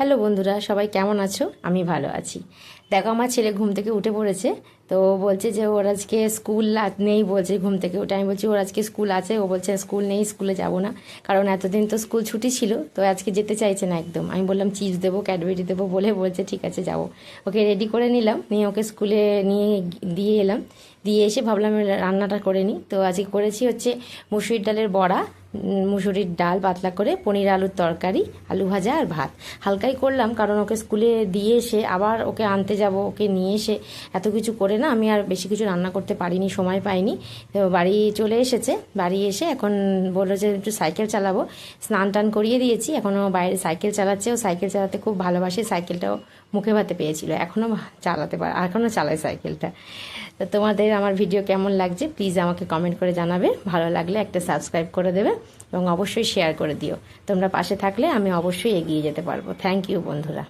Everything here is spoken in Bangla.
হ্যালো বন্ধুরা, সবাই কেমন আছো? আমি ভালো আছি। দেখো, আমার ছেলে ঘুম থেকে উঠে পড়েছে। তো ও বলছে যে ওর আজকে স্কুল নেই, বলছে ঘুম থেকে উঠে। আমি বলছি ওর আজকে স্কুল আছে। ও বলছে স্কুল নেই, স্কুলে যাব না, কারণ এতদিন তো স্কুল ছুটি ছিল, তো আজকে যেতে চাইছে না একদম। আমি বললাম চিপস দেবো, ক্যাডবেরি দেবো বলে বলছে ঠিক আছে যাবো। ওকে রেডি করে নিলাম, নিয়ে ওকে স্কুলে নিয়ে দিয়ে এলাম। দিয়ে এসে ভাবলাম রান্নাটা করে নিই। তো আজকে করেছি হচ্ছে মুসুরির ডালের বড়া, মুসুরির ডাল পাতলা করে, পনির আলুর তরকারি, আলু ভাজা আর ভাত। হালকাই করলাম, কারণ ওকে স্কুলে দিয়ে এসে আবার ওকে আনতে যাব, ওকে নিয়ে এসে এত কিছু করে না আমি আর বেশি কিছু রান্না করতে পারিনি, সময় পাইনি। তো বাড়ি চলে এসেছে, বাড়ি এসে এখন বললো যে একটু সাইকেল চালাবো। স্নান টান করিয়ে দিয়েছি, এখনও বাইরে সাইকেল চালাচ্ছে। ও সাইকেল চালাতে খুব ভালোবাসে, সাইকেলটাও মুখে ভাতে পেয়েছিল, এখনও চালাতে পারে, এখনও চালায় সাইকেলটা। তো তোমাদের আমার ভিডিও কেমন লাগছে প্লিজ আমাকে কমেন্ট করে জানাবে। ভালো লাগলে একটা সাবস্ক্রাইব করে দেবে এবং অবশ্যই শেয়ার করে দিও। তোমরা পাশে থাকলে আমি অবশ্যই এগিয়ে যেতে পারবো। থ্যাংক ইউ বন্ধুরা।